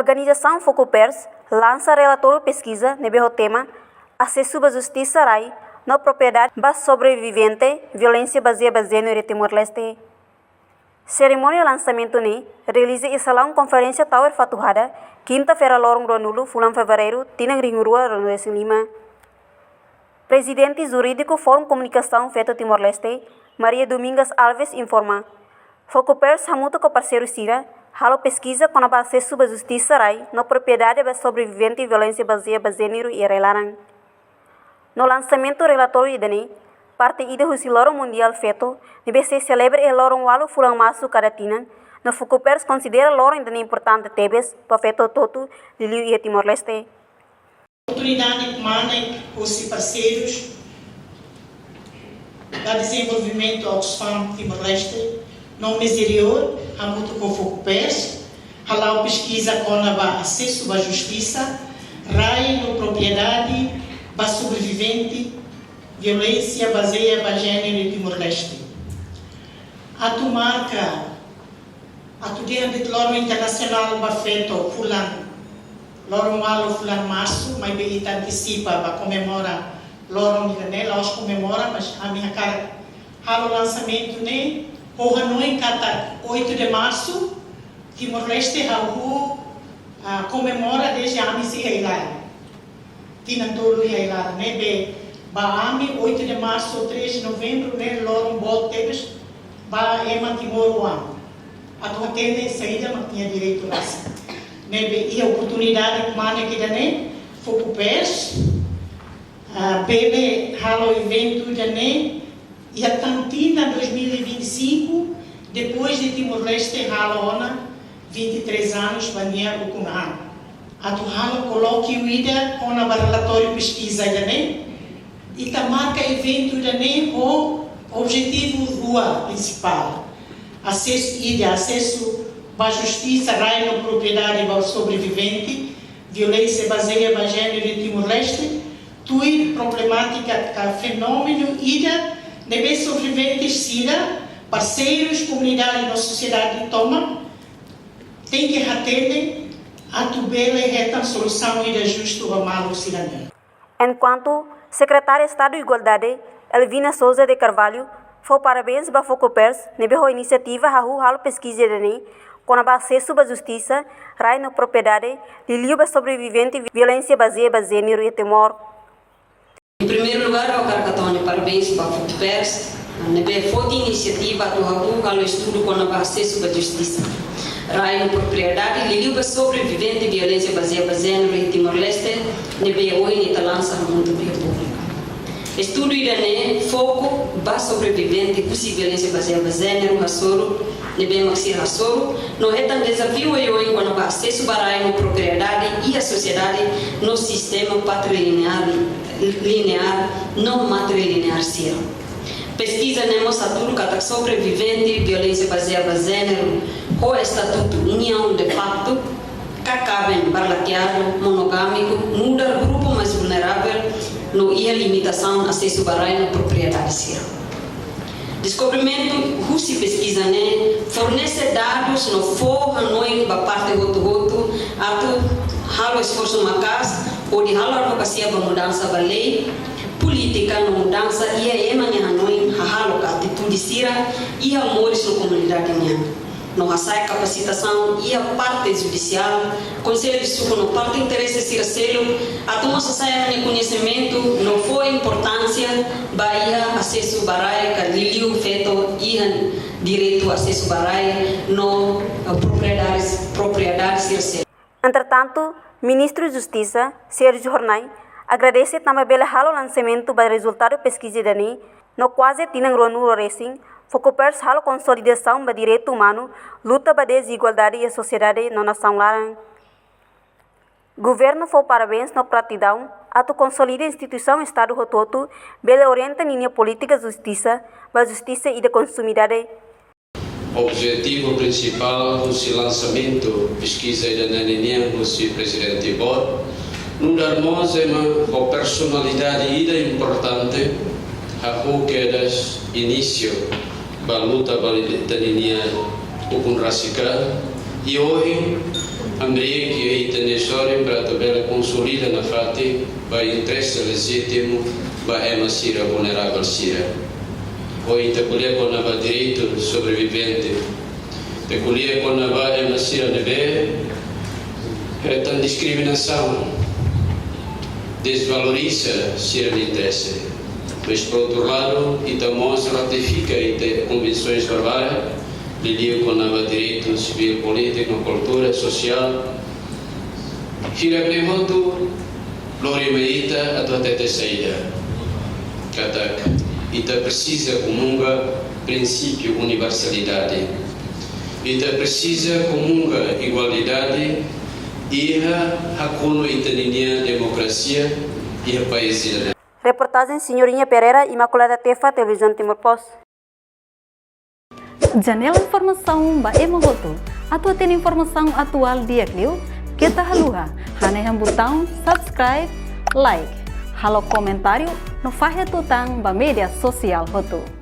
Organização Focopers lança relatório pesquisa nebe o tema Acesso à Justiça RAI na propriedade da sobrevivente violência baseada em gênero e Timor-Leste. Cerimônia lançamento ne realiza em salão conferência Tower Fatuhada, quinta-feira lorong Nulo, fulan fevereiro, tinang ringurua Renovação Lima. Presidente jurídico Fórum Comunicação Feto Timor-Leste, Maria Domingas Alves informa. Focopers hamuto com parceiro Sira, halo pesquisa com a acesso à justiça RAI na propriedade da sobrevivente violência baseada em gênero e relaran. No lançamento do relatório idane, parte ida do Lorong Mundial Feto, deve se celebra o Lorong Walu Fulang Masu Kadatina, no Focopers considera Lorong idane importante tebes para Feto Toto, Liliu e Timor-Leste. Oportunidade humana os parceiros da desenvolvimento Oxfam Timor-Leste, no mês anterior, a muito com Focopers, a pesquisa com a acesso à justiça, RAI no propriedade, a sobrevivente, violência baseada em gênero em Timor-Leste. A tu marca, a tu dia de Lorong Internacional Bafeto, Fulan, Lorong Walu Fulan Março, mas bem antecipa para comemorar Lorong Iranela, nós comemora, mas a minha cara, o lançamento né, o Hanoi cada 8 de março, Timor-Leste comemora desde a missa Heilar. Tinantolo Heilar, né, be Baami 8 de março, 3 de novembro, né, Lorong Bol Tebes, ba Ema Timor-Uam. A tua tenda saída não tinha direito lá. E a oportunidade humana que dá, né? Focopers, bebe halo evento da né? E a Tantina 2025, depois de Timor-Leste, halo ona 23 anos, banha o Kunhan. A tu halo coloque o ida com a relatório pesquisa da né? E a marca evento da né? O objetivo rua principal, acesso à justiça, RAI na propriedade do sobrevivente, violência baseada em gênero em Timor-Leste, tui problemática fenômeno ida deve sobreviventes sira, parceiros, comunidade da sociedade toma, tem que atender a tubela e reta solução ida justo a malo cidadão. Enquanto secretária de Estado de Igualdade, Elvina Souza de Carvalho, foi parabéns para Focopers, nebe a iniciativa halo pesquisa de com a acesso à justiça, RAI na propriedade, Liliu para sobrevivente violência baseada em gênero e temor. Em primeiro lugar, eu quero parabéns para a Focopers, nebe foi iniciativa do halo estudo com a acesso à justiça, RAI na propriedade, Liliu para sobrevivente violência baseada em gênero e Timor-Leste, nebe hoje está lançando a mundo público. Estudo irane foco ba sobrevivente com violência baseada em gênero, Hassoro, nebe maxi Hassoro, no é um desafio hoje quando o acesso para a propriedade e a sociedade no sistema patrilinear não matrilinear ser. Pesquisa nemos a tudo que sobrevivente violência baseada em gênero, o estatuto união de facto, cabem barlateado, monogâmico, muda o grupo mais vulnerável no e a limitação acesso para a propriedade ser. Descobrimento, Russi pesquisa né, fornece dados no forra noi da parte roto atu halo esforço macas ou de halo advocacia para mudança da lei, política no mudança e a emanha noi halo atitude sira e amores na comunidade minha. No assai capacitação e a parte judicial, conselho de suco no parte interesse sira selo, a toma sociedade conhecimento não foi importância Bahia acesso barai Carlilio feito e direito acesso barai no propriedade sira selo. Entretanto, ministro de Justiça Sérgio Hornai agradece também pelo halo lançamento do resultado pesquisa dani, no quase tinang ronu racing. Focopers halo consolidação do direito humano, luta para a desigualdade e a sociedade na nação larang. Governo foi parabéns na pratidão, atu consolida a instituição Estado rototo, bela orienta linha política de justiça, para justiça e da consumidade. O objetivo principal do lançamento pesquisa da naninha do presidente Bor, no darmos uma personalidade importante, a que das início da luta para a linha rasical e hoje Amri que ita nesori para tabela consolida na frate vai interesse legítimo vai ema sira vulnerável sira. O ita colher com a direito sobrevivente. Te colher com a ema sira nebe é tão discriminação. Desvaloriza sira de interesse. Mas por outro lado, ita mostra ratifica ita convenções verbais lidio com o direito civil, político, cultura, social. Fira premoto, lori meita a tua tete saída. Katak, ita precisa comunga princípio universalidade. Ita precisa comunga igualdade e a hakuno itaninia democracia e a países. Reportagem Senhorinha Pereira, Imaculada Tefa, Televisão Timor-Poste. Janela Informação ba Emogoto. Atua tem informação atual dia Clio. Kita haluha. Haneham botão subscribe, like. Halo comentário no Fahia Tutang ba media sosial Hoto.